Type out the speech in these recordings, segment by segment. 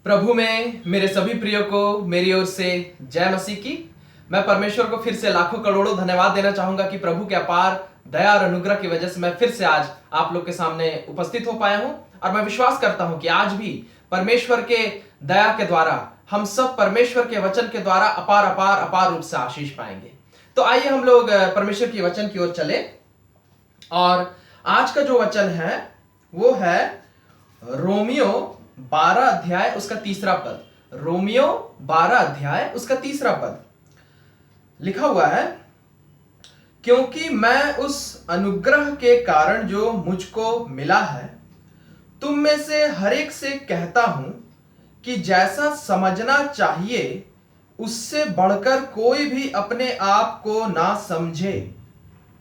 प्रभु में मेरे सभी प्रियो को मेरी ओर से जय मसीह की। मैं परमेश्वर को फिर से लाखों करोड़ों धन्यवाद देना चाहूंगा कि प्रभु के अपार दया और अनुग्रह की वजह से मैं फिर से आज आप लोग के सामने उपस्थित हो पाया हूं। और मैं विश्वास करता हूं कि आज भी परमेश्वर के दया के द्वारा हम सब परमेश्वर के वचन के द्वारा अपार अपार अपार रूप से आशीष पाएंगे। तो आइए हम लोग परमेश्वर के वचन की ओर चले। और आज का जो वचन है वो है रोमियो 12 अध्याय उसका तीसरा पद। रोमियो 12 अध्याय उसका तीसरा पद लिखा हुआ है, क्योंकि मैं उस अनुग्रह के कारण जो मुझको मिला है तुम में से हर एक से कहता हूं कि जैसा समझना चाहिए उससे बढ़कर कोई भी अपने आप को ना समझे,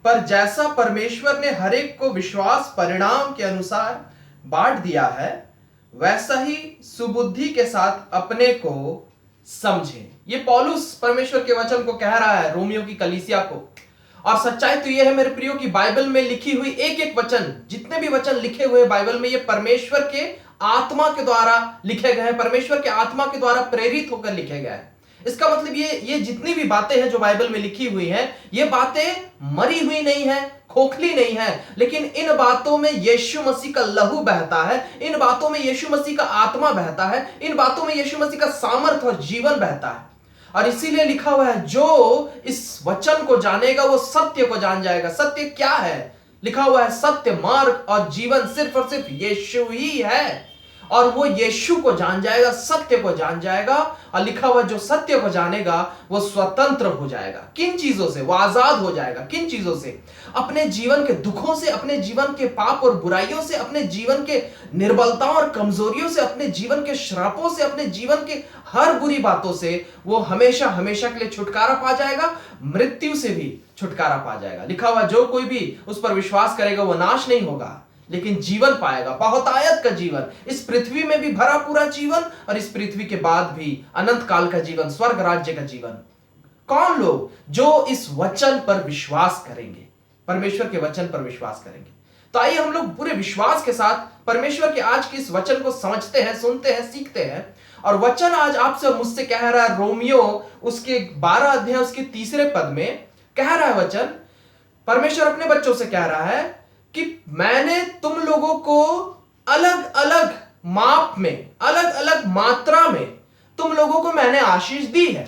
पर जैसा परमेश्वर ने हर एक को विश्वास परिणाम के अनुसार बांट दिया है वैसा ही सुबुद्धि के साथ अपने को समझे। ये पौलुस परमेश्वर के वचन को कह रहा है रोमियो की कलीसिया को। और सच्चाई तो यह है मेरे प्रियो की बाइबल में लिखी हुई एक एक वचन, जितने भी वचन लिखे हुए बाइबल में, ये परमेश्वर के आत्मा के द्वारा लिखे गए हैं, परमेश्वर के आत्मा के द्वारा प्रेरित होकर लिखे गए हैं। इसका मतलब ये जितनी भी बातें हैं जो बाइबल में लिखी हुई हैं, ये बातें मरी हुई नहीं है, खोखली नहीं है, लेकिन इन बातों में यीशु मसीह का लहू बहता है, इन बातों में यीशु मसीह का आत्मा बहता है, इन बातों में यीशु मसीह का सामर्थ और जीवन बहता है। और इसीलिए लिखा हुआ है जो इस वचन को जानेगा वो सत्य को जान जाएगा। सत्य क्या है? लिखा हुआ है सत्य, मार्ग और जीवन सिर्फ और सिर्फ यीशु ही है। और वो यीशु को जान जाएगा, सत्य को जान जाएगा। और लिखा हुआ जो सत्य को जानेगा वो स्वतंत्र हो जाएगा। किन चीजों से? वो आजाद हो जाएगा। किन चीजों से? अपने जीवन के दुखों से, अपने जीवन के पाप और बुराइयों से, अपने जीवन के निर्बलताओं और कमजोरियों से, अपने जीवन के श्रापों से, अपने जीवन के हर बुरी बातों से वो हमेशा हमेशा के लिए छुटकारा पा जाएगा, मृत्यु से भी छुटकारा पा जाएगा। लिखा हुआ जो कोई भी उस पर विश्वास करेगा वो नाश नहीं होगा लेकिन जीवन पाएगा, बहुतायत का जीवन, इस पृथ्वी में भी भरा पूरा जीवन और इस पृथ्वी के बाद भी अनंत काल का जीवन, स्वर्ग राज्य का जीवन। कौन लोग? जो इस वचन पर विश्वास करेंगे, परमेश्वर के वचन पर विश्वास करेंगे। तो आइए हम लोग पूरे विश्वास के साथ परमेश्वर के आज के इस वचन को समझते हैं, सुनते हैं, सीखते हैं। और वचन आज आपसे और मुझसे कह रहा है, रोमियो उसके 12 अध्याय उसके तीसरे पद में कह रहा है वचन, परमेश्वर अपने बच्चों से कह रहा है कि मैंने तुम लोगों को अलग अलग माप में, अलग अलग मात्रा में तुम लोगों को मैंने आशीष दी है।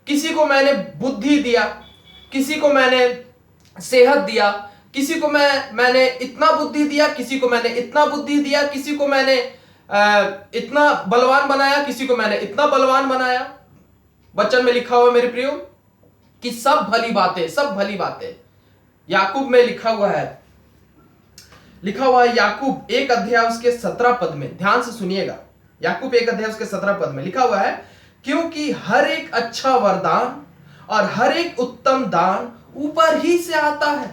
किसी को मैंने बुद्धि दिया, किसी को मैंने सेहत दिया, किसी को मैंने इतना बुद्धि दिया, किसी को मैंने इतना बुद्धि दिया, किसी को मैंने इतना बलवान बनाया, किसी को मैंने इतना बलवान बनाया। वचन में लिखा हुआ मेरे प्रियो कि सब भली बातें, सब भली बातें। याकूब में लिखा हुआ है, याकूब 1 अध्याय उसके 17 पद में, ध्यान से सुनिएगा। याकूब 1 अध्याय उसके 17 पद में लिखा हुआ है, क्योंकि हर एक अच्छा वरदान और हर एक उत्तम दान ऊपर ही से आता है।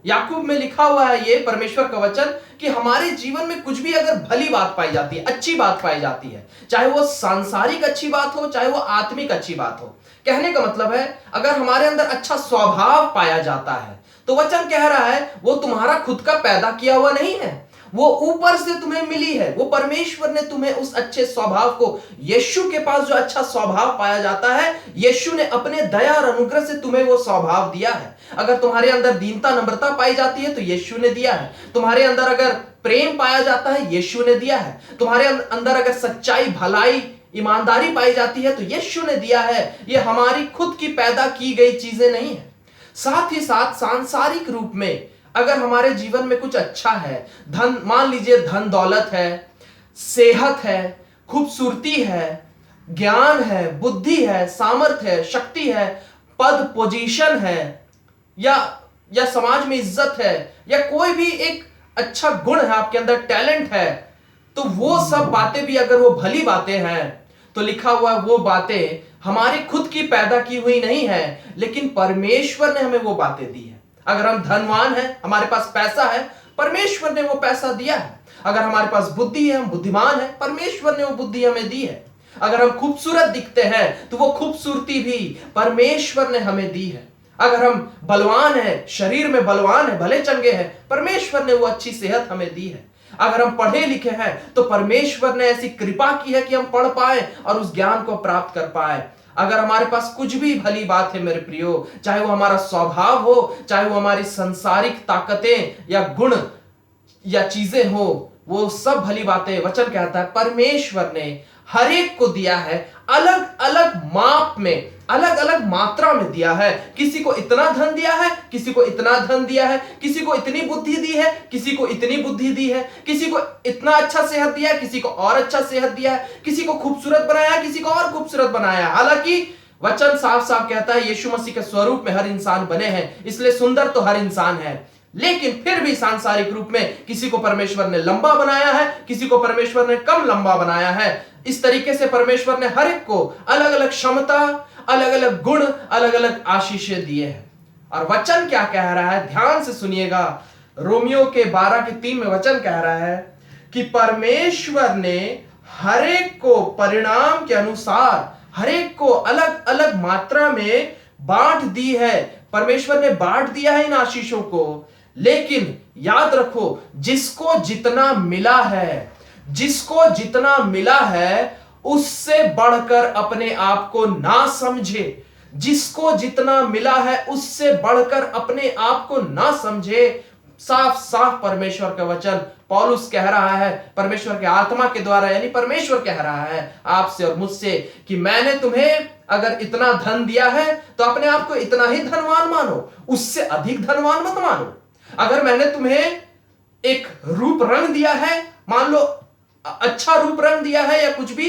याकूब में लिखा हुआ है ये परमेश्वर का वचन कि हमारे जीवन में कुछ भी अगर भली बात पाई जाती है, अच्छी बात पाई जाती है, चाहे वो सांसारिक अच्छी बात हो, चाहे वो आत्मिक अच्छी बात हो। कहने का मतलब है अगर हमारे अंदर अच्छा स्वभाव पाया जाता है तो वचन कह रहा है वो तुम्हारा खुद का पैदा किया हुआ नहीं है, वो ऊपर से तुम्हें मिली है। वो परमेश्वर ने तुम्हें उस अच्छे स्वभाव को, यीशु के पास जो अच्छा स्वभाव पाया जाता है, यीशु ने अपने दया और अनुग्रह से तुम्हें वो स्वभाव दिया है। अगर तुम्हारे अंदर दीनता, नम्रता पाई जाती है तो यीशु ने दिया है। तुम्हारे अंदर अगर प्रेम पाया जाता है, यीशु ने दिया है। तुम्हारे अंदर अगर सच्चाई, भलाई, ईमानदारी पाई जाती है तो यीशु ने दिया है। ये हमारी खुद की पैदा की गई चीजें नहीं है। साथ ही साथ सांसारिक रूप में अगर हमारे जीवन में कुछ अच्छा है, धन, मान लीजिए धन दौलत है, सेहत है, खूबसूरती है, ज्ञान है, बुद्धि है, सामर्थ है, शक्ति है, पद पोजीशन है, या समाज में इज्जत है, या कोई भी एक अच्छा गुण है आपके अंदर, टैलेंट है, तो वो सब बातें भी अगर वो भली बातें हैं तो लिखा हुआ वो बातें हमारी खुद की पैदा की हुई नहीं है, लेकिन परमेश्वर ने हमें वो बातें दी है। अगर हम धनवान हैं, हमारे पास पैसा है, परमेश्वर ने वो पैसा दिया है। अगर हमारे पास बुद्धि है, हम बुद्धिमान हैं, परमेश्वर ने वो बुद्धि हमें दी है। अगर हम खूबसूरत दिखते हैं तो वो खूबसूरती भी परमेश्वर ने हमें दी है। अगर हम बलवान हैं, शरीर में बलवान है, भले चंगे हैं, परमेश्वर ने वो अच्छी सेहत हमें दी है। अगर हम पढ़े लिखे हैं तो परमेश्वर ने ऐसी कृपा की है कि हम पढ़ पाए और उस ज्ञान को प्राप्त कर पाए। अगर हमारे पास कुछ भी भली बात है मेरे प्रियो, चाहे वो हमारा स्वभाव हो, चाहे वो हमारी संसारिक ताकतें या गुण या चीजें हो, वो सब भली बातें, वचन कहता है परमेश्वर ने हर एक को दिया है, अलग अलग माप में, अलग अलग मात्रा में दिया है। किसी को इतना धन दिया है, किसी को इतना धन दिया है, किसी को इतनी बुद्धि दी है, किसी को इतनी बुद्धि दी है, किसी को इतना अच्छा सेहत दिया है, किसी को और अच्छा सेहत दिया है, किसी को खूबसूरत बनाया है, किसी को और खूबसूरत बनाया है। हालांकि वचन साफ साफ कहता है यीशु मसीह के स्वरूप में हर इंसान बने हैं, इसलिए सुंदर तो हर इंसान है, लेकिन फिर भी सांसारिक रूप में किसी को परमेश्वर ने लंबा बनाया है, किसी को परमेश्वर ने कम लंबा बनाया है। इस तरीके से परमेश्वर ने हर एक को अलग अलग क्षमता, अलग अलग गुण, अलग अलग आशीषें दिए हैं। और वचन क्या कह रहा है, ध्यान से सुनिएगा। रोमियो के 12:3 में वचन कह रहा है कि परमेश्वर ने हर एक को परिणाम के अनुसार, हर एक को अलग अलग मात्रा में बांट दी है। परमेश्वर ने बांट दिया है इन आशीषों को, लेकिन याद रखो, जिसको जितना मिला है, जिसको जितना मिला है उससे बढ़कर अपने आप को ना समझे। जिसको जितना मिला है उससे बढ़कर अपने आप को ना समझे। साफ साफ परमेश्वर का वचन पौलुस कह रहा है, परमेश्वर के आत्मा के द्वारा, यानी परमेश्वर कह रहा है आपसे और मुझसे कि मैंने तुम्हें अगर इतना धन दिया है तो अपने आप को इतना ही धनवान मानो, उससे अधिक धनवान मत मानो। अगर मैंने तुम्हें एक रूप रंग दिया है, मान लो अच्छा रूप रंग दिया है या कुछ भी,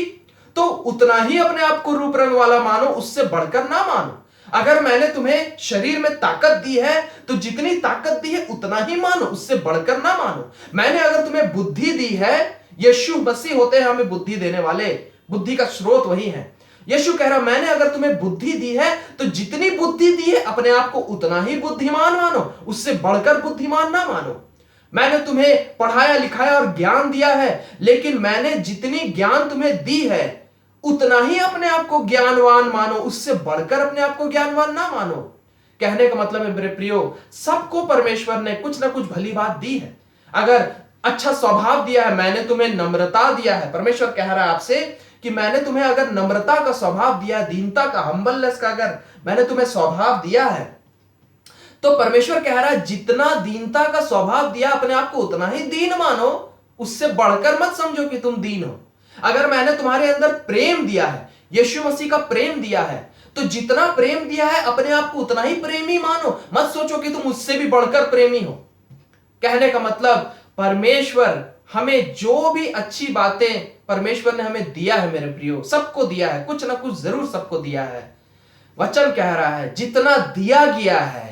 तो उतना ही अपने आप को रूप रंग वाला मानो, उससे बढ़कर ना मानो। अगर मैंने तुम्हें शरीर में ताकत दी है तो जितनी ताकत दी है उतना ही मानो, उससे बढ़कर ना मानो। मैंने अगर तुम्हें बुद्धि दी है, यीशु मसीह होते हैं हमें बुद्धि देने वाले, बुद्धि का स्रोत वही है। यीशु कह रहा मैंने अगर तुम्हें बुद्धि दी है तो जितनी बुद्धि दी है अपने आप को उतना ही बुद्धिमान मानो, उससे बढ़कर बुद्धिमान ना मानो। मैंने तुम्हें पढ़ाया लिखाया और ज्ञान दिया है, लेकिन मैंने जितनी ज्ञान तुम्हें दी है उतना ही अपने आप को ज्ञानवान मानो, उससे बढ़कर अपने आप को ज्ञानवान ना मानो। कहने का मतलब है मेरे प्रियो, सबको परमेश्वर ने कुछ ना कुछ भली बात दी है। अगर अच्छा स्वभाव दिया है, मैंने तुम्हें नम्रता दिया है, परमेश्वर कह रहा है आपसे कि मैंने तुम्हें अगर नम्रता का स्वभाव दिया, दीनता का, हम्बलनेस का अगर मैंने तुम्हें स्वभाव दिया है, तो परमेश्वर कह रहा है जितना दीनता का स्वभाव दिया अपने आप को उतना ही दीन मानो, उससे बढ़कर मत समझो कि तुम दीन हो। अगर मैंने तुम्हारे अंदर प्रेम दिया है, यीशु मसीह का प्रेम दिया है, तो जितना प्रेम दिया है अपने आप को उतना ही प्रेमी मानो, मत सोचो कि तुम उससे भी बढ़कर प्रेमी हो। कहने का मतलब परमेश्वर हमें जो भी अच्छी बातें परमेश्वर ने हमें दिया है मेरे प्रियो, सबको दिया है, कुछ ना कुछ जरूर सबको दिया है। वचन कह रहा है जितना दिया गया है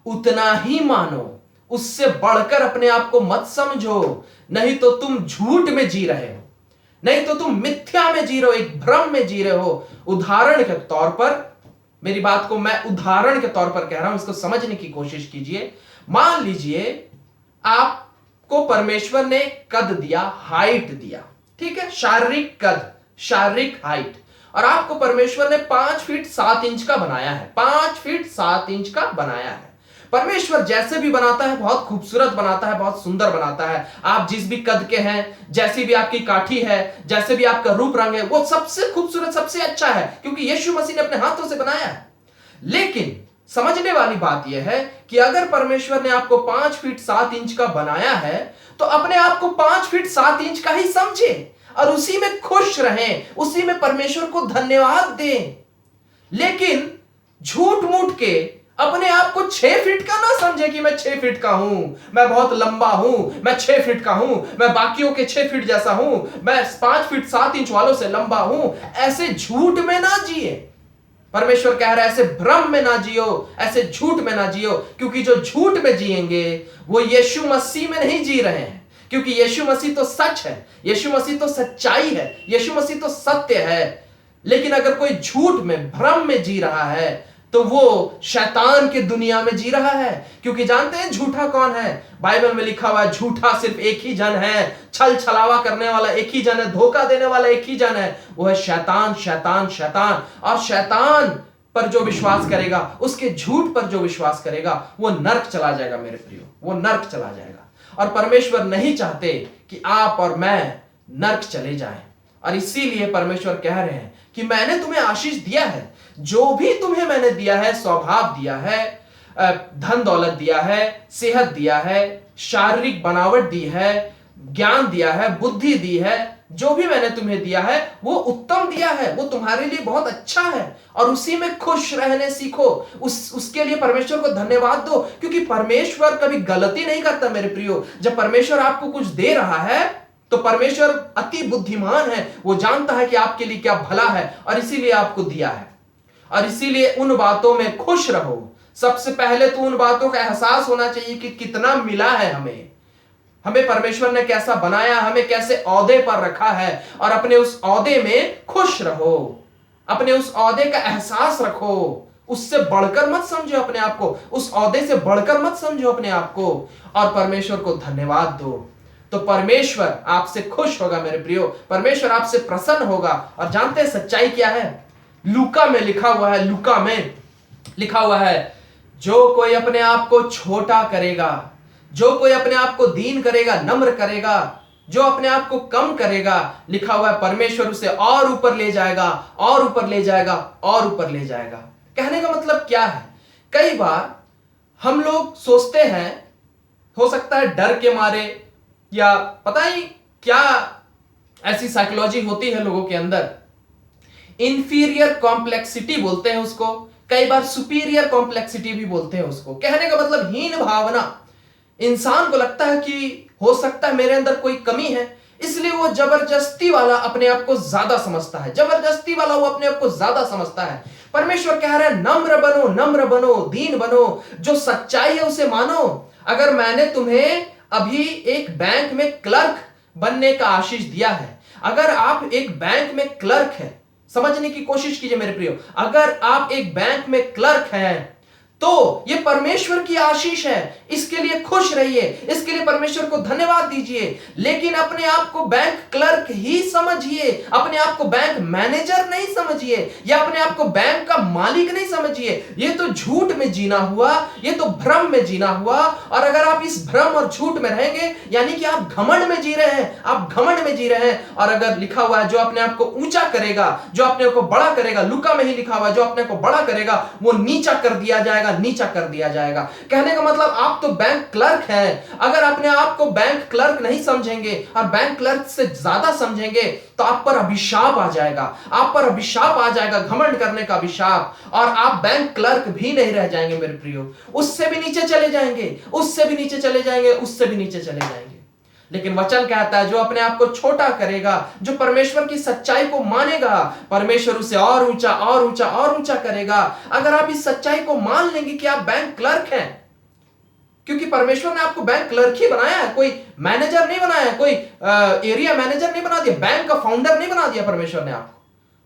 उतना ही मानो, उससे बढ़कर अपने आप को मत समझो, नहीं तो तुम झूठ में जी रहे हो, नहीं तो तुम मिथ्या में जी रहे हो, एक भ्रम में जी रहे हो। उदाहरण के तौर पर, मेरी बात को मैं उदाहरण के तौर पर कह रहा हूं, इसको समझने की कोशिश कीजिए। मान लीजिए आपको परमेश्वर ने कद दिया, हाइट दिया, ठीक है, शारीरिक कद, शारीरिक हाइट, और आपको परमेश्वर ने 5 फीट 7 इंच का बनाया है, 5 फीट 7 इंच का बनाया है। परमेश्वर जैसे भी बनाता है बहुत खूबसूरत बनाता है, बहुत सुंदर बनाता है। आप जिस भी कद के हैं, जैसी भी आपकी काठी है, जैसे भी आपका रूप रंग है, वो सबसे खूबसूरत, सबसे अच्छा है, क्योंकि यीशु मसीह ने अपने हाथों से बनाया है। लेकिन समझने वाली बात यह है कि अगर परमेश्वर ने आपको 5 फीट 7 इंच का बनाया है तो अपने आप को 5 फीट 7 इंच का ही समझे और उसी में खुश रहें, उसी में परमेश्वर को धन्यवाद दें। लेकिन झूठ मूठ के अपने आप को 6 फीट का ना समझे कि मैं 6 फीट का हूं, मैं बहुत लंबा हूं, मैं 6 फीट का हूं, मैं बाकियों के 6 फीट जैसा हूं, मैं 5 फीट 7 इंच वालों से लंबा हूं। ऐसे झूठ में ना जिए। परमेश्वर कह रहा है ऐसे भ्रम में ना जियो, ऐसे झूठ में ना जियो, क्योंकि जो झूठ में जिएंगे वो यीशु मसीह में नहीं जी रहे हैं, क्योंकि यीशु मसीह तो सच है, यीशु मसीह तो सच्चाई है, यीशु मसीह तो सत्य है। लेकिन अगर कोई झूठ में, भ्रम में जी रहा है तो वो शैतान की दुनिया में जी रहा है। क्योंकि जानते हैं झूठा कौन है? बाइबल में लिखा हुआ है झूठा सिर्फ एक ही जन है, छल छलावा करने वाला एक ही जन है, धोखा देने वाला एक ही जन है, वो है शैतान, शैतान, शैतान। और शैतान पर जो विश्वास करेगा, उसके झूठ पर जो विश्वास करेगा, वो नर्क चला जाएगा मेरे प्रियो, वो नर्क चला जाएगा। और परमेश्वर नहीं चाहते कि आप और मैं नर्क चले जाएं। और इसीलिए परमेश्वर कह रहे हैं कि मैंने तुम्हें आशीष दिया है, जो भी तुम्हें मैंने दिया है, स्वभाव दिया है, धन दौलत दिया है, सेहत दिया है, शारीरिक बनावट दी है, ज्ञान दिया है, बुद्धि दी है, जो भी मैंने तुम्हें दिया है वो उत्तम दिया है, वो तुम्हारे लिए बहुत अच्छा है और उसी में खुश रहने सीखो। उसके लिए परमेश्वर को धन्यवाद दो, क्योंकि परमेश्वर कभी गलती नहीं करता मेरे प्रियो। जब परमेश्वर आपको कुछ दे रहा है तो परमेश्वर अति बुद्धिमान है, वो जानता है कि आपके लिए क्या भला है और इसीलिए आपको दिया है। और इसीलिए उन बातों में खुश रहो। सबसे पहले तो उन बातों का एहसास होना चाहिए कि कितना मिला है हमें परमेश्वर ने कैसा बनाया, हमें कैसे औहदे पर रखा है, और अपने उस औहदे में खुश रहो, अपने उस औहदे का एहसास रखो। उससे बढ़कर मत समझो अपने आप को, उस औहदे से बढ़कर मत समझो अपने आप को, और परमेश्वर को धन्यवाद दो। तो परमेश्वर आपसे खुश होगा मेरे प्रियो, परमेश्वर आपसे प्रसन्न होगा। और जानते हैं सच्चाई क्या है? लूका में लिखा हुआ है, लूका में लिखा हुआ है, जो कोई अपने आप को छोटा करेगा, जो कोई अपने आप को दीन करेगा, नम्र करेगा, जो अपने आप को कम करेगा, लिखा हुआ है परमेश्वर उसे और ऊपर ले जाएगा, और ऊपर ले जाएगा, और ऊपर ले जाएगा। कहने का मतलब क्या है? कई बार हम लोग सोचते हैं, हो सकता है डर के मारे या पता ही क्या ऐसी साइकोलॉजी होती है लोगों के अंदर, इंफीरियर कॉम्प्लेक्सिटी बोलते हैं उसको, कई बार सुपीरियर कॉम्प्लेक्सिटी भी बोलते हैं उसको। कहने का मतलब हीन भावना। इंसान को लगता है कि हो सकता है मेरे अंदर कोई कमी है, इसलिए वो जबरदस्ती वाला अपने आप को ज्यादा समझता है, जबरदस्ती वाला वो अपने आप को ज्यादा समझता है। परमेश्वर कह रहा है नम्र बनो, नम्र बनो, दीन बनो, जो सच्चाई है उसे मानो। अगर मैंने तुम्हें अभी एक बैंक में क्लर्क बनने का आशीष दिया है, अगर आप एक बैंक में क्लर्क हैं, समझने की कोशिश कीजिए मेरे प्रियो, अगर आप एक बैंक में क्लर्क हैं तो ये परमेश्वर की आशीष है। इसके लिए खुश रहिए, इसके लिए परमेश्वर को धन्यवाद दीजिए। लेकिन अपने आप को बैंक क्लर्क ही समझिए, अपने आप को बैंक मैनेजर नहीं समझिए, या अपने आप को बैंक का मालिक नहीं समझिए। ये तो झूठ में जीना हुआ, ये तो भ्रम में जीना हुआ। और अगर आप इस भ्रम और झूठ में रहेंगे, यानी कि आप घमंड में जी रहे हैं, आप घमंड में जी रहे हैं। और अगर लिखा हुआ है जो अपने आप को ऊंचा करेगा, जो अपने को बड़ा करेगा, लूका में ही लिखा हुआ है जो अपने को बड़ा करेगा वो नीचा कर दिया जाएगा, नीचा कर दिया जाएगा। कहने का मतलब आप तो बैंक क्लर्क हैं। अगर अपने आप को बैंक क्लर्क नहीं समझेंगे और बैंक क्लर्क से ज्यादा समझेंगे तो आप पर अभिशाप आ जाएगा, आप पर अभिशाप आ जाएगा, घमंड करने का अभिशाप, और आप बैंक क्लर्क भी नहीं रह जाएंगे मेरे प्रियो, उससे भी नीचे चले जाएंगे, उससे भी नीचे चले जाएंगे, उससे भी नीचे चले जाएंगे। लेकिन वचन कहता है जो अपने आप को छोटा करेगा, जो परमेश्वर की सच्चाई को मानेगा, परमेश्वर उसे और ऊंचा और ऊंचा और ऊंचा करेगा। अगर आप इस सच्चाई को मान लेंगे कि आप बैंक क्लर्क हैं, क्योंकि परमेश्वर ने आपको बैंक क्लर्क ही बनाया है, कोई मैनेजर नहीं बनाया, कोई एरिया मैनेजर नहीं बना दिया, बैंक का फाउंडर नहीं बना दिया परमेश्वर ने आपको।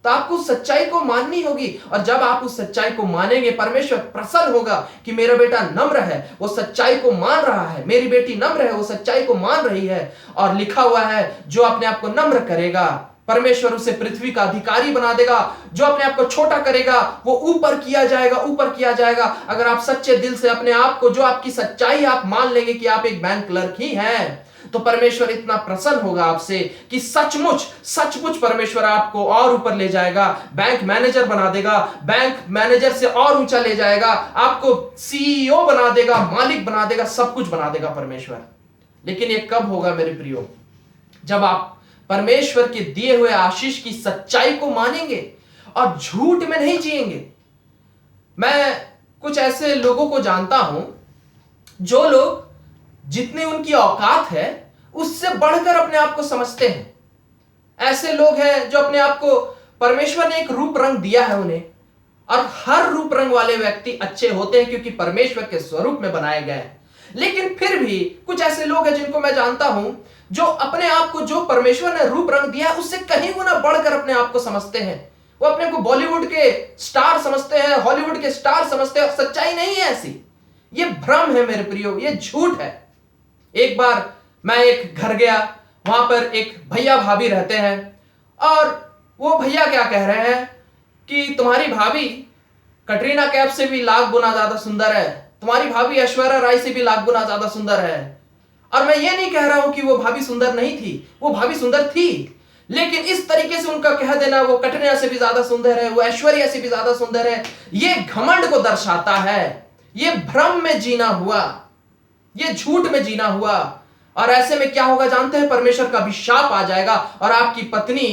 तो आपको उस सच्चाई को माननी होगी, और जब आप उस सच्चाई को मानेंगे परमेश्वर प्रसन्न होगा कि मेरा बेटा नम्र है, वो सच्चाई को मान रहा है, मेरी बेटी नम्र है, वो सच्चाई को मान रही है। और लिखा हुआ है जो अपने आप को नम्र करेगा परमेश्वर उसे पृथ्वी का अधिकारी बना देगा, जो अपने आप को छोटा करेगा वो ऊपर किया जाएगा, ऊपर किया जाएगा। अगर आप सच्चे दिल से अपने आप को, जो आपकी सच्चाई आप मान लेंगे कि आप एक बैंक क्लर्क ही हैं, तो परमेश्वर इतना प्रसन्न होगा आपसे कि सचमुच सचमुच परमेश्वर आपको और ऊपर ले जाएगा, बैंक मैनेजर बना देगा, बैंक मैनेजर से और ऊंचा ले जाएगा, आपको सीईओ बना देगा, मालिक बना देगा, सब कुछ बना देगा परमेश्वर। लेकिन ये कब होगा मेरे प्रियो? जब आप परमेश्वर के दिए हुए आशीष की सच्चाई को मानेंगे और झूठ में नहीं जिएंगे। मैं कुछ ऐसे लोगों को जानता हूं जो लोग जितनी उनकी औकात है उससे बढ़कर अपने आप को समझते हैं। ऐसे लोग हैं जो अपने आप को, परमेश्वर ने एक रूप रंग दिया है उन्हें, और हर रूप रंग वाले व्यक्ति अच्छे होते हैं क्योंकि परमेश्वर के स्वरूप में बनाए गए हैं। लेकिन फिर भी कुछ ऐसे लोग हैं जिनको मैं जानता हूं जो अपने आप को, जो परमेश्वर ने रूप रंग दिया है उससे कहीं गुना बढ़कर अपने आप को समझते हैं। वो अपने को बॉलीवुड के स्टार समझते हैं, हॉलीवुड के स्टार समझते हैं। सच्चाई नहीं है ऐसी, ये भ्रम है मेरे प्रियो, ये झूठ है। एक बार मैं एक घर गया, वहां पर एक भैया भाभी रहते हैं, और वो भैया क्या कह रहे हैं कि तुम्हारी भाभी कटरीना कैफ से भी लाख गुना ज्यादा सुंदर है, तुम्हारी भाभी ऐश्वर्या राय से भी लाख गुना ज्यादा सुंदर है। और मैं ये नहीं कह रहा हूं कि वो भाभी सुंदर नहीं थी, वो भाभी सुंदर थी, लेकिन इस तरीके से उनका कह देना वो कटरीना से भी ज्यादा सुंदर है, वो ऐश्वर्या से भी ज्यादा सुंदर है, ये घमंड को दर्शाता है, ये भ्रम में जीना हुआ, ये झूठ में जीना हुआ। और ऐसे में क्या होगा जानते हैं? परमेश्वर का अभिशाप आ जाएगा और आपकी पत्नी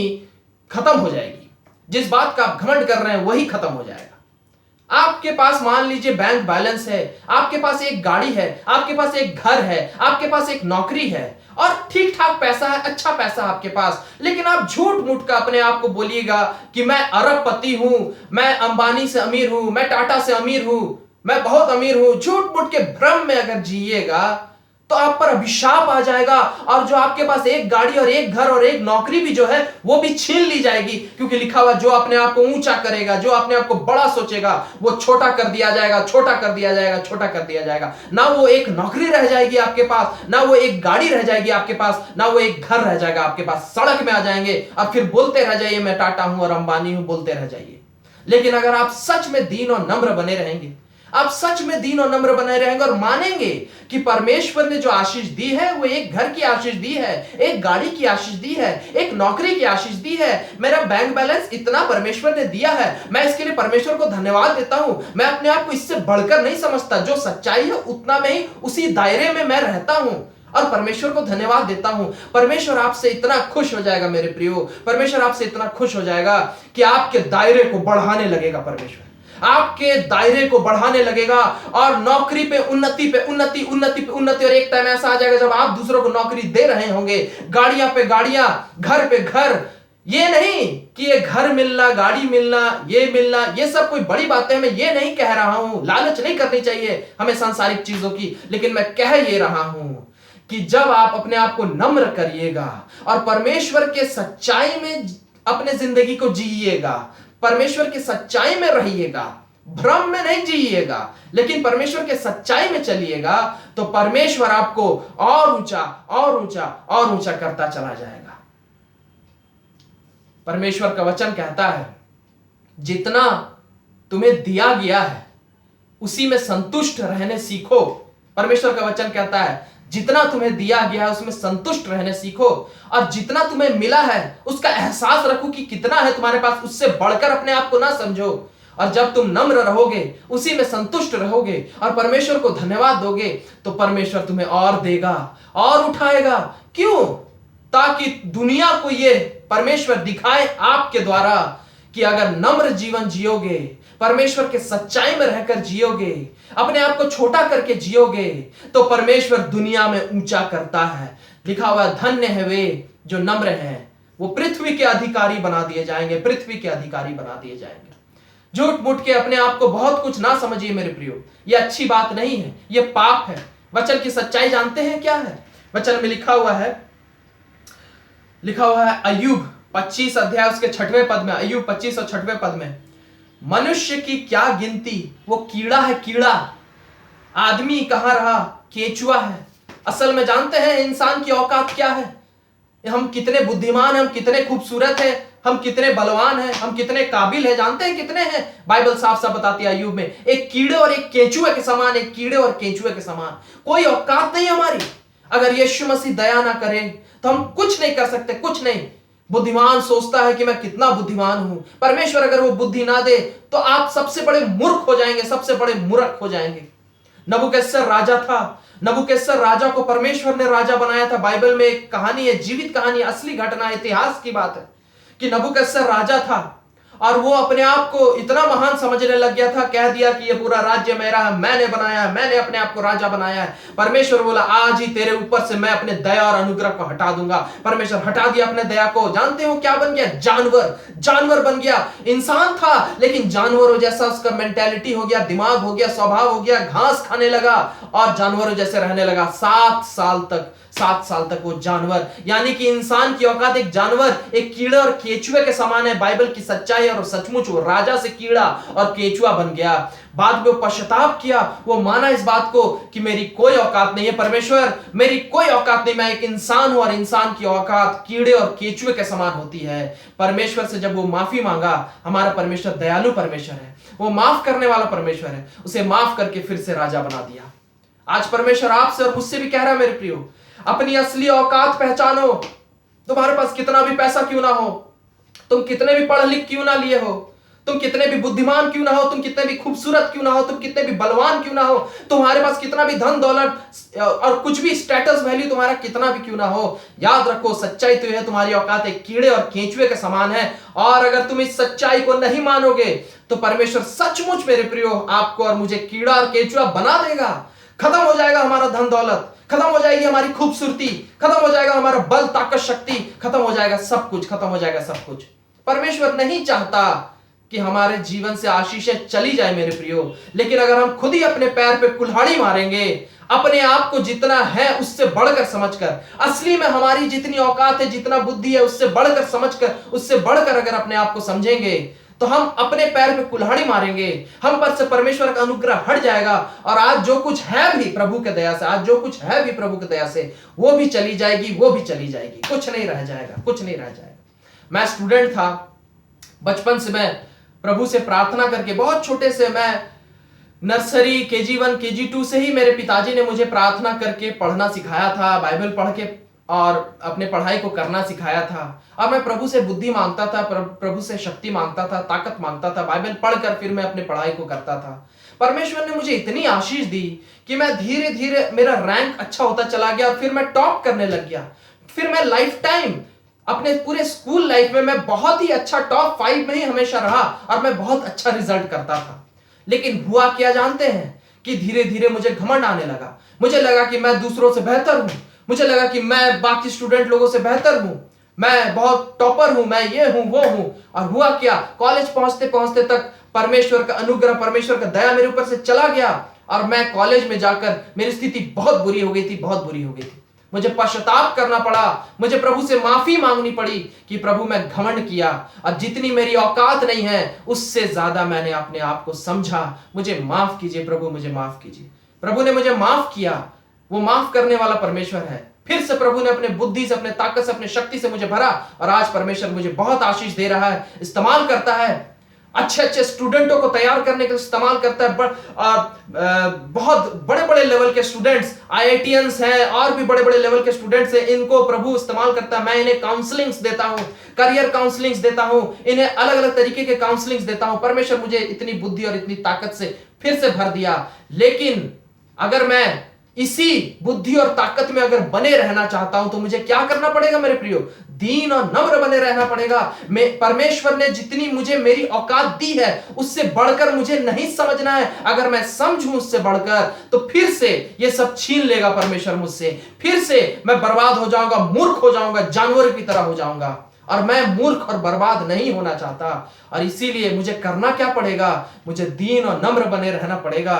खत्म हो जाएगी। जिस बात का आप घमंड कर रहे हैं वही खत्म हो जाएगा। आपके पास मान लीजिए बैंक बैलेंस है, आपके पास एक गाड़ी है, आपके पास एक घर है, आपके पास एक नौकरी है और ठीक ठाक पैसा है, अच्छा पैसा है आपके पास, लेकिन आप झूठ मूठ का अपने आप को बोलिएगा कि मैं अरबपति हूं, मैं अंबानी से अमीर हूं, मैं टाटा से अमीर हूं, मैं बहुत अमीर हूं। झूठ मूठ के भ्रम में अगर जिएगा तो आप पर अभिशाप आ जाएगा और जो आपके पास एक गाड़ी और एक घर और एक नौकरी भी जो है वो भी छीन ली जाएगी, क्योंकि लिखा हुआ जो अपने आप को ऊंचा करेगा, जो अपने आप को बड़ा सोचेगा, वो छोटा कर दिया जाएगा, छोटा कर दिया जाएगा, छोटा कर दिया जाएगा। ना वो एक नौकरी रह जाएगी आपके पास, ना वो एक गाड़ी रह जाएगी आपके पास, ना वो एक घर रह जाएगा आपके पास। सड़क में आ जाएंगे और फिर बोलते रह जाइए मैं टाटा हूं और अंबानी हूं, बोलते रह जाइए। लेकिन अगर आप सच में दीन और नम्र बने रहेंगे, आप सच में दीन और नम्र बने रहेंगे और मानेंगे कि परमेश्वर ने जो आशीष दी है वो एक घर की आशीष दी है, एक गाड़ी की आशीष दी है, एक नौकरी की आशीष दी है, मेरा बैंक बैलेंस इतना परमेश्वर ने दिया है, मैं इसके लिए परमेश्वर को धन्यवाद देता हूं। मैं अपने आप को इससे बढ़कर नहीं समझता, जो सच्चाई है उतना में ही उसी दायरे में मैं रहता हूं और परमेश्वर को धन्यवाद देता हूं। परमेश्वर आपसे इतना खुश हो जाएगा मेरे प्रियो, परमेश्वर आपसे इतना खुश हो जाएगा कि आपके दायरे को बढ़ाने लगेगा। परमेश्वर आपके दायरे को बढ़ाने लगेगा और नौकरी पे उन्नति पे उन्नति, उन्नति पे उन्नति। और एक टाइम ऐसा आ जाएगा जब आप दूसरों को नौकरी दे रहे होंगे, गाड़ियां पे गाड़ियां, घर पे घर। ये नहीं कि ये घर मिलना, गाड़ी मिलना, ये मिलना, ये सब कोई बड़ी बातें, मैं ये नहीं कह रहा हूं, लालच नहीं करनी चाहिए हमें सांसारिक चीजों की, लेकिन मैं कह ये रहा हूं कि जब आप अपने आप को नम्र करिएगा और परमेश्वर के सच्चाई में अपने जिंदगी को जिएगा, परमेश्वर की सच्चाई में रहिएगा, भ्रम में नहीं जिएगा, लेकिन परमेश्वर के सच्चाई में चलिएगा, तो परमेश्वर आपको और ऊंचा और ऊंचा और ऊंचा करता चला जाएगा। परमेश्वर का वचन कहता है जितना तुम्हें दिया गया है उसी में संतुष्ट रहने सीखो। परमेश्वर का वचन कहता है जितना तुम्हें दिया गया है उसमें संतुष्ट रहने सीखो, और जितना तुम्हें मिला है उसका एहसास रखो कि कितना है तुम्हारे पास, उससे बढ़कर अपने आप को ना समझो। और जब तुम नम्र रहोगे, उसी में संतुष्ट रहोगे और परमेश्वर को धन्यवाद दोगे, तो परमेश्वर तुम्हें और देगा और उठाएगा। क्यों? ताकि दुनिया को ये परमेश्वर दिखाए आपके द्वारा कि अगर नम्र जीवन जियोगे, परमेश्वर के सच्चाई में रहकर जियोगे, अपने आप को छोटा करके जियोगे, तो परमेश्वर दुनिया में ऊंचा करता है। लिखा हुआ धन्य है वे जो नम्र हैं, वो पृथ्वी के अधिकारी बना दिए जाएंगे, पृथ्वी के अधिकारी बना दिए जाएंगे। झूठ मूठ के अपने आप को बहुत कुछ ना समझिए मेरे प्रियो, ये अच्छी बात नहीं है, ये पाप है। वचन की सच्चाई जानते हैं क्या है? वचन में लिखा हुआ है अय्यूब 25 अध्याय उसके 6वें पद में, अय्यूब 25 और 6वें पद में, मनुष्य की क्या गिनती, वो कीड़ा है कीड़ा, आदमी कहां रहा, केचुआ है। असल में जानते हैं इंसान की औकात क्या है? हम कितने बुद्धिमान हैं, हम कितने खूबसूरत हैं, हम कितने बलवान हैं, हम कितने काबिल हैं, जानते हैं कितने हैं? बाइबल साफ साफ बताती है अय्यूब में, एक कीड़े और एक केचुए के समान, एक कीड़े और केचुए के समान। कोई औकात नहीं हमारी। अगर यीशु मसीह दया ना करे तो हम कुछ नहीं कर सकते, कुछ नहीं। बुद्धिमान सोचता है कि मैं कितना बुद्धिमान हूं, परमेश्वर अगर वो बुद्धि ना दे तो आप सबसे बड़े मूर्ख हो जाएंगे, सबसे बड़े मूर्ख हो जाएंगे। नबूकदनेस्सर राजा था, नबूकदनेस्सर राजा को परमेश्वर ने राजा बनाया था। बाइबल में एक कहानी है, जीवित कहानी, असली घटना, इतिहास की बात है कि नबूकदनेस्सर राजा था और वो अपने आप को इतना महान समझने लग गया था, कह दिया कि ये पूरा राज्य मेरा है, मैंने बनाया है, मैंने अपने आप को राजा बनाया है। परमेश्वर बोला आज ही तेरे ऊपर से मैं अपने दया और अनुग्रह को हटा दूंगा। परमेश्वर हटा दिया अपने दया को। जानते हो क्या बन गया? जानवर, जानवर बन गया। इंसान था लेकिन जानवरों जैसा उसका मेंटेलिटी हो गया, दिमाग हो गया, स्वभाव हो गया, घास खाने लगा और जानवरों जैसे रहने लगा। 7 साल तक वो जानवर, यानी कि इंसान की औकात एक जानवर, एक कीड़े और केचुए के समान है। बाइबल की सच्चाई और सचमुच वो राजा से कीड़ा और केचुआ बन गया। बाद में वो पश्चाताप किया, वो माना इस बात को कि मेरी कोई औकात नहीं है परमेश्वर, मेरी कोई औकात नहीं, मैं एक इंसान हूं और इंसान की औकात कीड़े और केचुए के समान होती है। परमेश्वर से जब वो माफी मांगा, हमारा परमेश्वर दयालु परमेश्वर है, वो माफ करने वाला परमेश्वर है, उसे माफ करके फिर से राजा बना दिया। आज परमेश्वर आपसे और मुझसे भी कह रहा है मेरे प्रियो, अपनी असली औकात पहचानो। तुम्हारे पास कितना भी पैसा क्यों ना हो, तुम कितने भी पढ़ लिख क्यों ना लिए हो, तुम कितने भी बुद्धिमान क्यों ना हो, तुम कितने भी खूबसूरत क्यों ना हो, तुम कितने भी बलवान क्यों ना हो, तुम्हारे पास कितना भी धन दौलत और कुछ भी स्टेटस वैल्यू तुम्हारा कितना भी क्यों ना हो, याद रखो सच्चाई तो है तुम्हारी औकात एक कीड़े और केंचुए के समान है। और अगर तुम इस सच्चाई को नहीं मानोगे तो परमेश्वर सचमुच मेरे प्रियो आपको और मुझे कीड़ा और केंचुआ बना देगा। खत्म हो जाएगा हमारा धन दौलत, खत्म हो जाएगी हमारी खूबसूरती, खत्म हो जाएगा हमारा बल ताकत शक्ति, खत्म हो जाएगा सब कुछ, खत्म हो जाएगा सब कुछ। परमेश्वर नहीं चाहता कि हमारे जीवन से आशीषें चली जाए मेरे प्रियो, लेकिन अगर हम खुद ही अपने पैर पे कुल्हाड़ी मारेंगे, अपने आप को जितना है उससे बढ़कर समझकर, असली में हमारी जितनी औकात है, जितना बुद्धि है उससे बढ़कर समझकर, उससे बढ़कर अगर अपने आप को समझेंगे तो हम अपने पैर पे कुल्हाड़ी मारेंगे, हम पर से परमेश्वर का अनुग्रह हट जाएगा। और आज जो कुछ है भी प्रभु के दया से, आज जो कुछ है भी प्रभु के दया से, वो भी चली जाएगी, वो भी चली जाएगी, कुछ नहीं रह जाएगा, कुछ नहीं रह जाएगा। मैं स्टूडेंट था, बचपन से मैं प्रभु से प्रार्थना करके, बहुत छोटे से मैं नर्सरी KG1 KG2 से ही मेरे पिताजी ने मुझे प्रार्थना करके पढ़ना सिखाया था, बाइबल पढ़ के और अपने पढ़ाई को करना सिखाया था। और मैं प्रभु से बुद्धि मांगता था, प्रभु से शक्ति मांगता था, ताकत मांगता था, बाइबल पढ़कर फिर मैं अपने पढ़ाई को करता था। परमेश्वर ने मुझे इतनी आशीष दी कि मैं धीरे धीरे मेरा रैंक अच्छा होता चला गया और फिर मैं टॉप करने लग गया। फिर मैं लाइफ टाइम अपने पूरे स्कूल लाइफ में मैं बहुत ही अच्छा टॉप 5 में ही हमेशा रहा और मैं बहुत अच्छा रिजल्ट करता था। लेकिन हुआ क्या जानते हैं कि धीरे धीरे मुझे घमंड आने लगा। मुझे लगा कि मैं दूसरों से बेहतर हूं, मुझे लगा कि मैं बाकी स्टूडेंट लोगों से बेहतर हूं, मैं बहुत टॉपर हूं, मैं ये हूं वो हूं। और हुआ क्या, कॉलेज पहुंचते पहुंचते तक परमेश्वर का अनुग्रह, परमेश्वर का दया मेरे ऊपर से चला गया और मैं कॉलेज में जाकर मेरी स्थिति बहुत बुरी हो गई थी, बहुत बुरी हो गई थी। मुझे पश्चाताप करना पड़ा, मुझे प्रभु से माफी मांगनी पड़ी कि प्रभु मैं घमंड किया और जितनी मेरी औकात नहीं है उससे ज्यादा मैंने अपने आप को समझा। मुझे माफ कीजिए प्रभु, मुझे माफ कीजिए। प्रभु ने मुझे माफ किया, वो माफ करने वाला परमेश्वर है। फिर से प्रभु ने अपने बुद्धि से, अपने ताकत से, अपने शक्ति से मुझे भरा और आज परमेश्वर मुझे बहुत आशीष दे रहा है, इस्तेमाल करता है, अच्छे अच्छे स्टूडेंटों को तैयार करने के लिए इस्तेमाल करता है। बहुत बड़े बड़े लेवल के स्टूडेंट्स, IITians हैं और भी बड़े बड़े लेवल के स्टूडेंट्स हैं, इनको प्रभु इस्तेमाल करता है। मैं इन्हें काउंसलिंग्स देता हूं, करियर काउंसलिंग्स देता हूं, इन्हें अलग अलग तरीके के काउंसलिंग्स देता हूं। परमेश्वर मुझे इतनी बुद्धि और इतनी ताकत से फिर से भर दिया। लेकिन अगर मैं इसी बुद्धि और ताकत में अगर बने रहना चाहता हूं तो मुझे क्या करना पड़ेगा मेरे प्रियो? दीन और नम्र बने रहना पड़ेगा। परमेश्वर ने जितनी मुझे मेरी औकात दी है उससे बढ़कर मुझे नहीं समझना है। अगर मैं समझूं उससे बढ़कर तो फिर से ये सब छीन लेगा परमेश्वर मुझसे, फिर से मैं बर्बाद हो जाऊंगा, मूर्ख हो जाऊंगा, जानवर की तरह हो जाऊंगा। और मैं मूर्ख और बर्बाद नहीं होना चाहता। और इसीलिए मुझे करना क्या पड़ेगा? मुझे दीन और नम्र बने रहना पड़ेगा।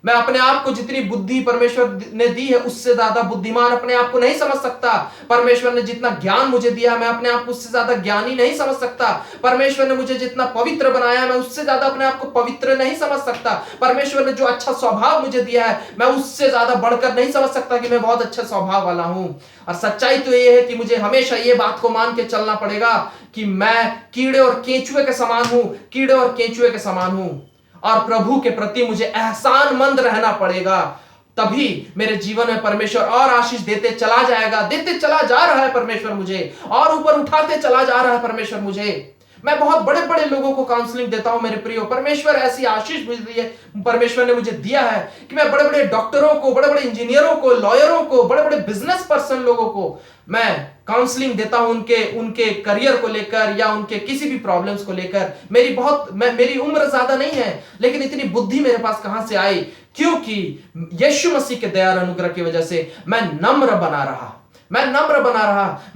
मैं अपने आप को जितनी बुद्धि परमेश्वर ने दी है उससे ज्यादा बुद्धिमान अपने आप को नहीं समझ सकता। परमेश्वर ने जितना ज्ञान मुझे दिया है मैं अपने आप को उससे ज्यादा ज्ञानी नहीं समझ सकता। परमेश्वर ने मुझे जितना पवित्र बनाया है मैं उससे ज्यादा अपने आप को पवित्र नहीं समझ सकता। परमेश्वर ने जो अच्छा स्वभाव मुझे दिया है मैं उससे ज्यादा बढ़कर नहीं समझ सकता कि मैं बहुत अच्छा स्वभाव वाला हूं। और सच्चाई तो ये है कि मुझे हमेशा ये बात को मान के चलना पड़ेगा कि मैं कीड़े और केंचुए के समान हूं, कीड़े और केंचुए के समान हूं। और प्रभु के प्रति मुझे एहसानमंद रहना पड़ेगा, तभी मेरे जीवन में परमेश्वर और आशीष देते चला जाएगा, देते चला जा रहा है परमेश्वर मुझे, और ऊपर उठाते चला जा रहा है परमेश्वर मुझे। मैं बहुत बड़े बड़े लोगों को काउंसलिंग देता हूं मेरे प्रियो। परमेश्वर ऐसी आशीष मिल रही है, परमेश्वर ने मुझे दिया है कि मैं बड़े बड़े डॉक्टरों को, बड़े बड़े इंजीनियरों को, लॉयरों को, बड़े बड़े बिजनेस पर्सन लोगों को मैं काउंसलिंग देता हूं उनके करियर को लेकर या उनके किसी भी प्रॉब्लम्स को लेकर। मेरी उम्र ज्यादा नहीं है लेकिन इतनी बुद्धि मेरे पास कहां से आई? क्योंकि यीशु मसीह के दया और अनुग्रह की वजह से मैं नम्र बना रहा। मैं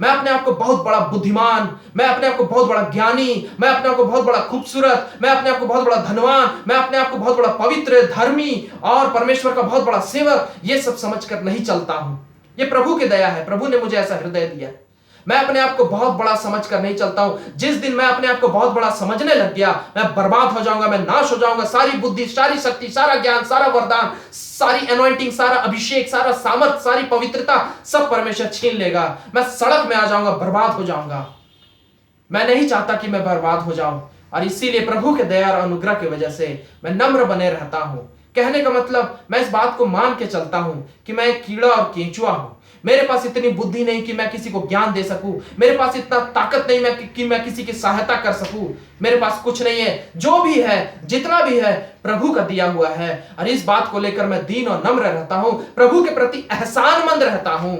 अपने आप को बहुत बड़ा बुद्धिमान, मैं अपने आप को बहुत बड़ा ज्ञानी, मैं अपने आप को बहुत बड़ा खूबसूरत, मैं अपने आप को बहुत बड़ा धनवान, मैं अपने आप को बहुत बड़ा पवित्र, धर्मी और परमेश्वर का बहुत बड़ा सेवक, ये सब समझकर नहीं चलता हूं। ये प्रभु की दया है, प्रभु ने मुझे ऐसा हृदय दिया। मैं अपने आप को बहुत बड़ा समझकर नहीं चलता हूं। जिस दिन मैं अपने आप को बहुत बड़ा समझने लग गया मैं बर्बाद हो जाऊंगा, मैं नाश हो जाऊंगा। सारी बुद्धि, सारी शक्ति, सारा ज्ञान, सारा वरदान, सारी एनॉइंटिंग, सारा अभिषेक, सारा सामर्थ, सारी पवित्रता सब परमेश्वर छीन लेगा। मैं सड़क में आ जाऊंगा, बर्बाद हो जाऊंगा। मैं नहीं चाहता कि मैं बर्बाद हो जाऊं और इसीलिए प्रभु के दया और अनुग्रह की वजह से मैं नम्र बने रहता हूं। कहने का मतलब मैं इस बात को मान के चलता हूं कि मैं एक कीड़ा और केंचुआ हूं। मेरे पास इतनी बुद्धि नहीं कि मैं किसी को ज्ञान दे सकूं, मेरे पास इतना ताकत नहीं कि मैं किसी की सहायता कर सकूं, मेरे पास कुछ नहीं है। जो भी है, जितना भी है, प्रभु का दिया हुआ है। और इस बात को लेकर मैं दीन और नम्र रहता हूं, प्रभु के प्रति एहसानमंद रहता हूं,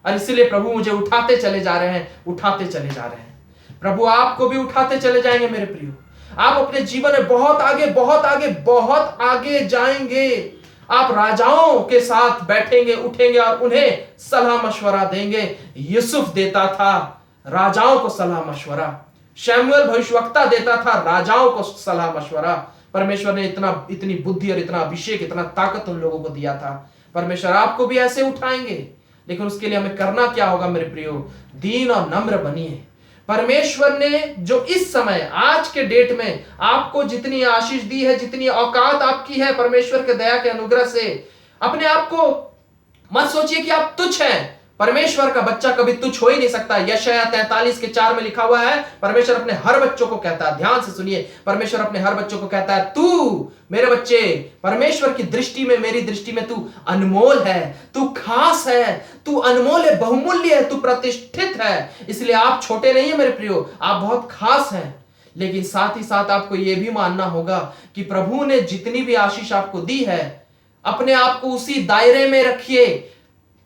और इसलिए प्रभु मुझे उठाते चले जा रहे हैं, उठाते चले जा रहे हैं। प्रभु आपको भी उठाते चले जाएंगे मेरे प्रियो। आप अपने जीवन में बहुत आगे, बहुत आगे, बहुत आगे जाएंगे। आप राजाओं के साथ बैठेंगे, उठेंगे और उन्हें सलाह मशवरा देंगे। यूसुफ देता था राजाओं को सलाह मशवरा, शमूएल भविष्यवक्ता देता था राजाओं को सलाह मशवरा। परमेश्वर ने इतनी बुद्धि और इतना अभिषेक, इतना ताकत उन लोगों को दिया था। परमेश्वर आपको भी ऐसे उठाएंगे, लेकिन उसके लिए हमें करना क्या होगा मेरे प्रियो? दीन और नम्र बनिए। परमेश्वर ने जो इस समय, आज के डेट में आपको जितनी आशीष दी है, जितनी औकात आपकी है परमेश्वर के दया के अनुग्रह से, अपने आप को मत सोचिए कि आप तुच्छ हैं। परमेश्वर का बच्चा कभी तुच्छ हो ही नहीं सकता। यशायाह 43:4 में लिखा हुआ है, परमेश्वर अपने हर बच्चों को कहता है, ध्यान से सुनिए, परमेश्वर अपने हर बच्चों को कहता है, तू मेरे बच्चे, परमेश्वर की दृष्टि में, मेरी दृष्टि में तू अनमोल है, तू खास है, तू अनमोल है, बहुमूल्य है, तू प्रतिष्ठित है। इसलिए आप छोटे नहीं है मेरे प्रियो, आप बहुत खास हैं। लेकिन साथ ही साथ आपको यह भी मानना होगा कि प्रभु ने जितनी भी आशीष आपको दी है, अपने आप को उसी दायरे में रखिए।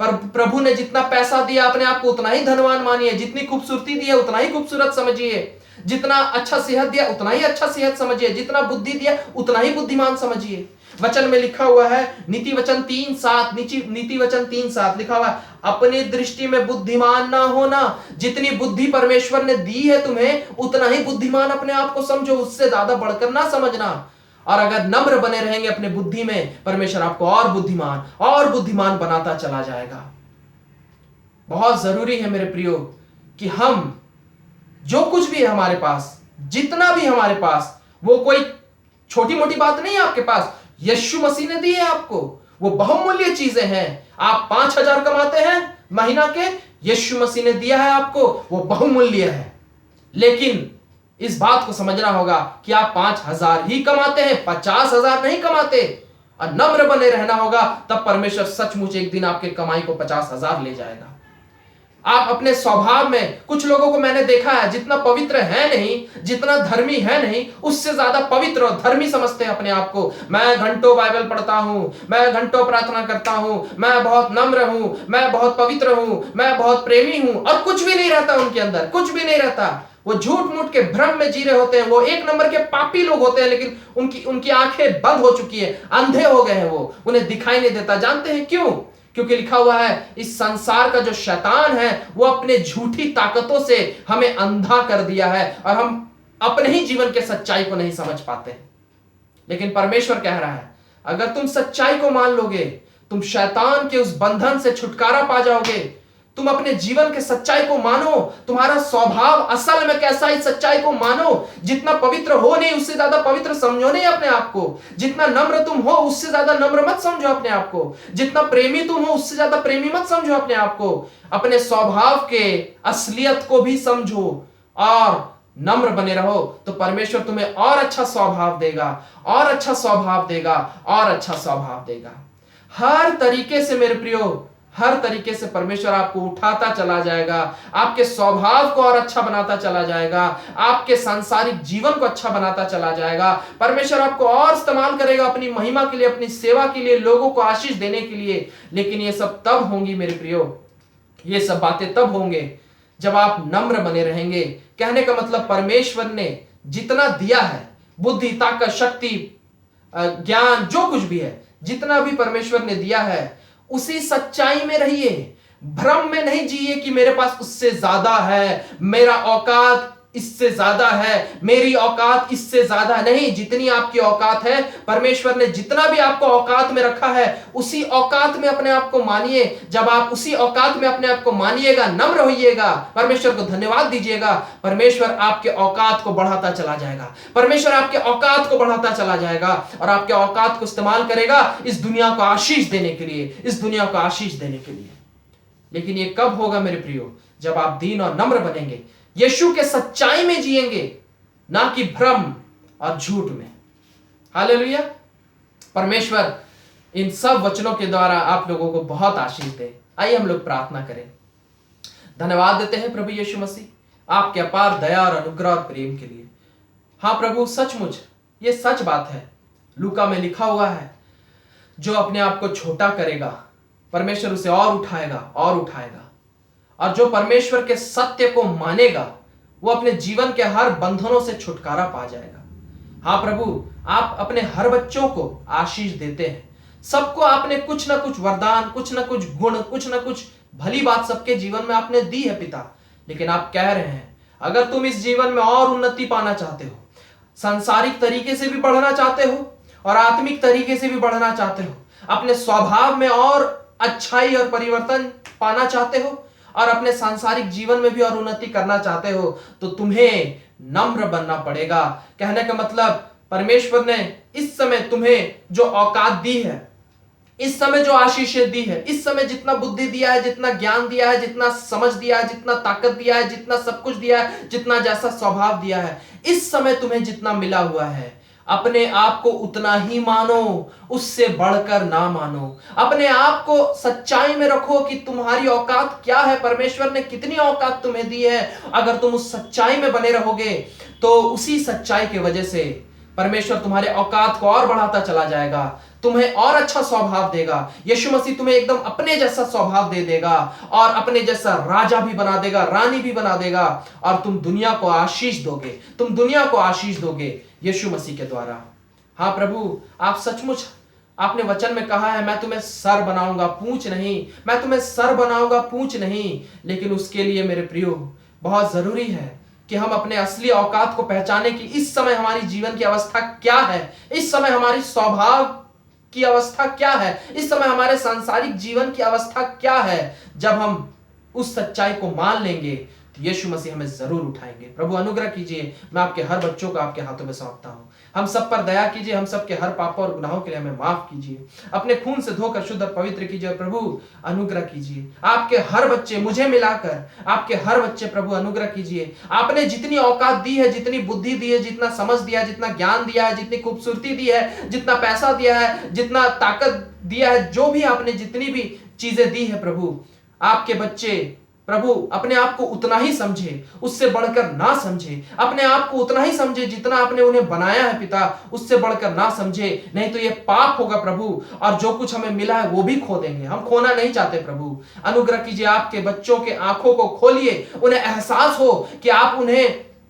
पर प्रभु ने जितना पैसा दिया, अपने आप को उतना ही धनवान मानिए। जितनी खूबसूरती दी है उतना ही खूबसूरत समझिए। जितना अच्छा सेहत दिया उतना ही अच्छा सेहत समझिए। जितना बुद्धि दिया उतना ही बुद्धिमान समझिए। वचन में लिखा हुआ है, नीति वचन 3:7 लिखा हुआ है, अपनी दृष्टि में बुद्धिमान ना होना। जितनी बुद्धि परमेश्वर ने दी है तुम्हें, उतना ही बुद्धिमान अपने आप को समझो, उससे ज्यादा बढ़कर ना समझना। और अगर नम्र बने रहेंगे अपने बुद्धि में, परमेश्वर आपको और बुद्धिमान बनाता चला जाएगा। बहुत जरूरी है मेरे प्रियो कि हम जो कुछ भी है हमारे पास, जितना भी हमारे पास, वो कोई छोटी मोटी बात नहीं है आपके पास। यीशु मसीह ने दी है आपको, वो बहुमूल्य चीजें हैं। आप 5,000 कमाते हैं महीना के, यीशु मसीह ने दिया है आपको, वो बहुमूल्य है। लेकिन इस बात को समझना होगा कि आप 5,000 ही कमाते हैं, 50,000 नहीं कमाते। और नम्र बने रहना होगा, तब परमेश्वर सचमुच एक दिन आपके कमाई को 50,000 ले जाएगा। आप अपने स्वभाव में, कुछ लोगों को मैंने देखा है, जितना पवित्र है नहीं, जितना धर्मी है नहीं, उससे ज्यादा पवित्र और धर्मी समझते हैं अपने आप को। मैं घंटों बाइबल पढ़ता हूं, मैं घंटों प्रार्थना करता हूं, मैं बहुत नम्र हूं, मैं बहुत पवित्र हूं, मैं बहुत प्रेमी हूं, और कुछ भी नहीं रहता उनके अंदर, कुछ भी नहीं रहता। वो झूठ मूठ के भ्रम में जी रहे होते हैं। वो एक नंबर के पापी लोग होते हैं, लेकिन उनकी आंखें बंद हो चुकी है, अंधे हो गए हैं, वो उन्हें दिखाई नहीं देता। जानते हैं क्यों? क्योंकि लिखा हुआ है, इस संसार का जो शैतान है वो अपने झूठी ताकतों से हमें अंधा कर दिया है, और हम अपने ही जीवन के सच्चाई को नहीं समझ पाते। लेकिन परमेश्वर कह रहा है, अगर तुम सच्चाई को मान लोगे, तुम शैतान के उस बंधन से छुटकारा पा जाओगे। तुम अपने जीवन के सच्चाई को मानो, तुम्हारा स्वभाव असल में कैसा है, इस सच्चाई को मानो। जितना पवित्र हो नहीं, उससे ज्यादा पवित्र समझो नहीं अपने आप को। जितना नम्र तुम हो, उससे ज्यादा नम्र मत समझो अपने आप को। जितना प्रेमी तुम हो, उससे ज्यादा प्रेमी मत समझो अपने आप को। अपने स्वभाव के असलियत को भी समझो और नम्र बने रहो, तो परमेश्वर तुम्हें और अच्छा स्वभाव देगा, और अच्छा स्वभाव देगा, और अच्छा स्वभाव देगा। हर तरीके से मेरे प्रियो, हर तरीके से परमेश्वर आपको उठाता चला जाएगा, आपके स्वभाव को और अच्छा बनाता चला जाएगा, आपके सांसारिक जीवन को अच्छा बनाता चला जाएगा। परमेश्वर आपको और इस्तेमाल करेगा अपनी महिमा के लिए, अपनी सेवा के लिए, लोगों को आशीष देने के लिए। लेकिन ये सब तब होंगी मेरे प्रियो, ये सब बातें तब होंगे जब आप नम्र बने रहेंगे। कहने का मतलब, परमेश्वर ने जितना दिया है, बुद्धि, ताकत, शक्ति, ज्ञान, जो कुछ भी है, जितना भी परमेश्वर ने दिया है, उसी सच्चाई में रहिए। भ्रम में नहीं जिए कि मेरे पास उससे ज्यादा है, मेरा औकात इससे ज्यादा है, मेरी औकात इससे ज्यादा नहीं। जितनी आपकी औकात है, परमेश्वर ने जितना भी आपको औकात में रखा है, उसी औकात में अपने आप को मानिए। जब आप उसी औकात में अपने आप को मानिएगा, नम्र होइएगा, परमेश्वर को धन्यवाद दीजिएगा, परमेश्वर आपके औकात को बढ़ाता चला जाएगा। परमेश्वर आपके औकात को बढ़ाता चला जाएगा और आपके औकात को इस्तेमाल करेगा इस दुनिया को आशीष देने के लिए, इस दुनिया को आशीष देने के लिए। लेकिन ये कब होगा मेरे प्रियो? जब आप दीन और नम्र बनेंगे, यीशु के सच्चाई में जिएंगे, ना कि भ्रम और झूठ में। हालेलुया। परमेश्वर इन सब वचनों के द्वारा आप लोगों को बहुत आशीष दे। आइए हम लोग प्रार्थना करें। धन्यवाद देते हैं प्रभु यीशु मसीह आपके अपार दया और अनुग्रह और प्रेम के लिए। हाँ प्रभु, सचमुच ये सच बात है, लूका में लिखा हुआ है, जो अपने आप को छोटा करेगा परमेश्वर उसे और उठाएगा और उठाएगा, और जो परमेश्वर के सत्य को मानेगा वो अपने जीवन के हर बंधनों से छुटकारा पा जाएगा। हाँ प्रभु, आप अपने हर बच्चों को आशीष देते हैं। सबको आपने कुछ ना कुछ वरदान, कुछ ना कुछ गुण, कुछ ना कुछ भली बात सबके जीवन में आपने दी है पिता। लेकिन आप कह रहे हैं अगर तुम इस जीवन में और उन्नति पाना चाहते हो, सांसारिक तरीके से भी बढ़ना चाहते हो और आत्मिक तरीके से भी बढ़ना चाहते हो, अपने स्वभाव में और अच्छाई और परिवर्तन पाना चाहते हो और अपने सांसारिक जीवन में भी और उन्नति करना चाहते हो, तो तुम्हें नम्र बनना पड़ेगा। कहने का मतलब परमेश्वर ने इस समय तुम्हें जो औकात दी है, इस समय जो आशीषें दी है, इस समय जितना बुद्धि दिया है, जितना ज्ञान दिया है, जितना समझ दिया है, जितना ताकत दिया है, जितना सब कुछ दिया है, जितना जैसा स्वभाव दिया है, इस समय तुम्हें जितना मिला हुआ है, अपने आप को उतना ही मानो, उससे बढ़कर ना मानो। अपने आप को सच्चाई में रखो कि तुम्हारी औकात क्या है, परमेश्वर ने कितनी औकात तुम्हें दी है। अगर तुम उस सच्चाई में बने रहोगे तो उसी सच्चाई की वजह से परमेश्वर तुम्हारे औकात को और बढ़ाता चला जाएगा, तुम्हें और अच्छा स्वभाव देगा। यीशु मसीह तुम्हें एकदम अपने जैसा स्वभाव दे देगा और अपने जैसा राजा भी बना देगा, रानी भी बना देगा, और तुम दुनिया को आशीष दोगे, तुम दुनिया को आशीष दोगे यीशु मसीह के द्वारा। हाँ प्रभु, आप सचमुच, आपने वचन में कहा है मैं तुम्हें सर बनाऊंगा पूंछ नहीं, मैं तुम्हें सर बनाऊंगा पूंछ नहीं। लेकिन उसके लिए मेरे प्रियो बहुत जरूरी है कि हम अपने असली औकात को पहचाने कि इस समय हमारी जीवन की अवस्था क्या है, इस समय हमारी स्वभाव की अवस्था क्या है, इस समय हमारे सांसारिक जीवन की अवस्था क्या है। जब हम उस सच्चाई को मान लेंगे तो यीशु मसीह हमें जरूर उठाएंगे। प्रभु अनुग्रह कीजिए, मैं आपके हर बच्चों को आपके हाथों में सौंपता हूं। हम सब पर दया कीजिए, हम सब के हर पापों और गुनाहों के लिए हमें माफ कीजिए, अपने खून से धोकर शुद्ध और पवित्र कीजिए। और प्रभु अनुग्रह कीजिए, आपके हर बच्चे, मुझे मिलाकर आपके हर बच्चे प्रभु अनुग्रह कीजिए। आपने जितनी औकात दी है, जितनी बुद्धि दी है, जितना समझ दिया है, जितना ज्ञान दिया है, जितनी खूबसूरती दी है, जितना पैसा दिया है, जितना ताकत दिया है, जो भी आपने जितनी भी चीजें दी है प्रभु, आपके बच्चे प्रभु अपने आप को उतना ही समझे, उससे बढ़कर ना समझे। अपने आप को उतना ही समझे जितना आपने उन्हें बनाया है पिता, उससे बढ़कर ना समझे, नहीं तो ये पाप होगा प्रभु, और जो कुछ हमें मिला है वो भी खो देंगे। हम खोना नहीं चाहते प्रभु। अनुग्रह कीजिए, आपके बच्चों के आंखों को खोलिए, उन्हें एहसास हो कि आप उन्हें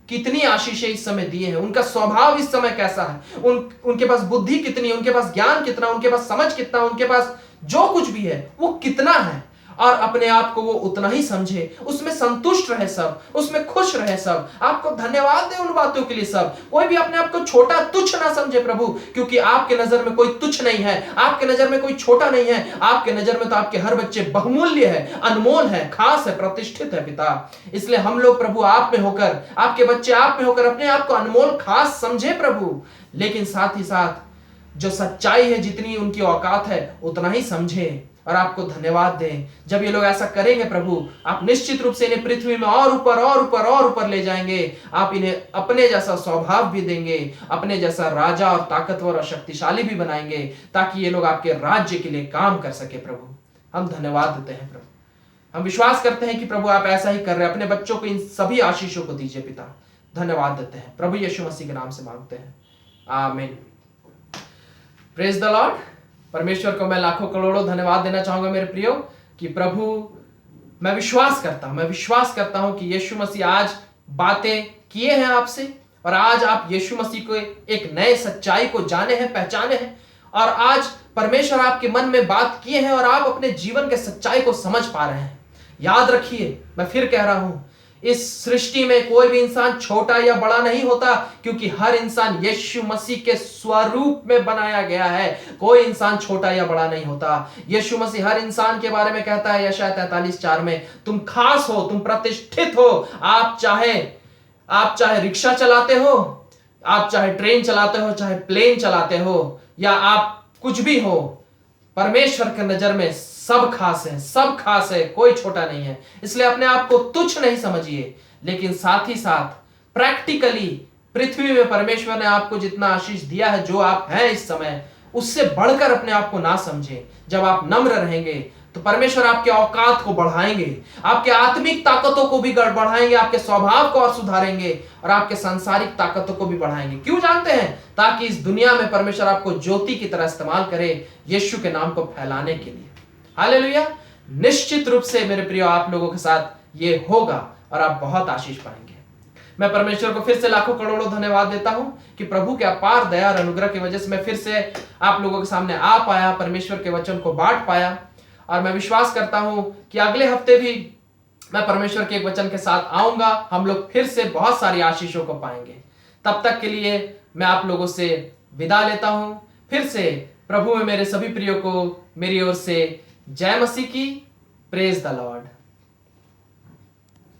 कितनी आशीषें इस समय दिए हैं, उनका स्वभाव इस समय कैसा है, उनके पास बुद्धि कितनी है, उनके पास ज्ञान कितना, उनके पास समझ कितना, उनके पास जो कुछ भी है वो कितना है, और अपने आप को वो उतना ही समझे, उसमें संतुष्ट रहे सब, उसमें खुश रहे सब। आपको धन्यवाद दे उन बातों के लिए सब। कोई भी अपने आप को छोटा तुच्छ ना समझे प्रभु, क्योंकि आपके नजर में कोई तुच्छ नहीं है, आपके नजर में कोई छोटा नहीं है। आपके नजर में तो आपके हर बच्चे बहुमूल्य है, अनमोल है, खास है, प्रतिष्ठित है पिता। इसलिए हम लोग प्रभु आप में होकर, आपके बच्चे आप में होकर अपने आप को अनमोल खास समझे प्रभु, लेकिन साथ ही साथ जो सच्चाई है, जितनी उनकी औकात है उतना ही समझे और आपको धन्यवाद दें। जब ये लोग ऐसा करेंगे प्रभु, आप निश्चित रूप से इन्हें पृथ्वी में और ऊपर और ऊपर और ऊपर ले जाएंगे। आप इन्हें अपने जैसा स्वभाव भी देंगे, अपने जैसा राजा और ताकतवर और शक्तिशाली भी बनाएंगे, ताकि ये लोग आपके राज्य के लिए काम कर सके प्रभु। हम धन्यवाद देते हैं प्रभु, हम विश्वास करते हैं कि प्रभु आप ऐसा ही कर रहे हैं। अपने बच्चों को इन सभी आशीषों को दीजिए पिता। धन्यवाद देते हैं प्रभु यीशु मसीह के नाम से मांगते हैं, आमीन। Praise the Lord. परमेश्वर को मैं लाखों करोड़ों धन्यवाद देना चाहूंगा मेरे प्रियो, कि प्रभु मैं विश्वास करता हूं कि यीशु मसीह आज बातें किए हैं आपसे, और आज आप यीशु मसीह को एक नए सच्चाई को जाने हैं, पहचाने हैं, और आज परमेश्वर आपके मन में बात किए हैं और आप अपने जीवन के सच्चाई को समझ पा रहे हैं। याद रखिए, मैं फिर कह रहा हूं, इस सृष्टि में कोई भी इंसान छोटा या बड़ा नहीं होता, क्योंकि हर इंसान यीशु मसीह के स्वरूप में बनाया गया है। कोई इंसान छोटा या बड़ा नहीं होता। यीशु मसीह हर इंसान के बारे में कहता है यशायाह 43:4 में, तुम खास हो, तुम प्रतिष्ठित हो। आप चाहे रिक्शा चलाते हो, आप चाहे ट्रेन चलाते हो, चाहे प्लेन चलाते हो, या आप कुछ भी हो, परमेश्वर की नजर में सब खास है, सब खास है, कोई छोटा नहीं है। इसलिए अपने आप को तुच्छ नहीं समझिए, लेकिन साथ ही साथ प्रैक्टिकली पृथ्वी में परमेश्वर ने आपको जितना आशीष दिया है, जो आप हैं इस समय, उससे बढ़कर अपने आप को ना समझें। जब आप नम्र रहेंगे तो परमेश्वर आपके औकात को बढ़ाएंगे, आपके आत्मिक ताकतों को भी बढ़ाएंगे, आपके स्वभाव को और सुधारेंगे और आपके सांसारिक ताकतों को भी बढ़ाएंगे। क्यों जानते हैं? ताकि इस दुनिया में परमेश्वर आपको ज्योति की तरह इस्तेमाल करे यीशु के नाम को फैलाने के लिए। हालेलुया। निश्चित रूप से मेरे प्रियो आप लोगों के साथ ये होगा और आप बहुत आशीष पाएंगे। मैं परमेश्वर को फिर से लाखों करोड़ों धन्यवाद देता हूं कि प्रभु के अपार दया और अनुग्रह की वजह से मैं फिर से आप लोगों के सामने आ पाया, परमेश्वर के वचन को बांट पाया। और मैं विश्वास करता हूं कि अगले हफ्ते भी मैं परमेश्वर के एक वचन के साथ आऊंगा। हम लोग फिर से बहुत सारी आशीषों को पाएंगे। तब तक के लिए मैं आप लोगों से विदा लेता हूं। फिर से प्रभु में मेरे सभी प्रियो को मेरी ओर से जय मसीह की। Praise the Lord.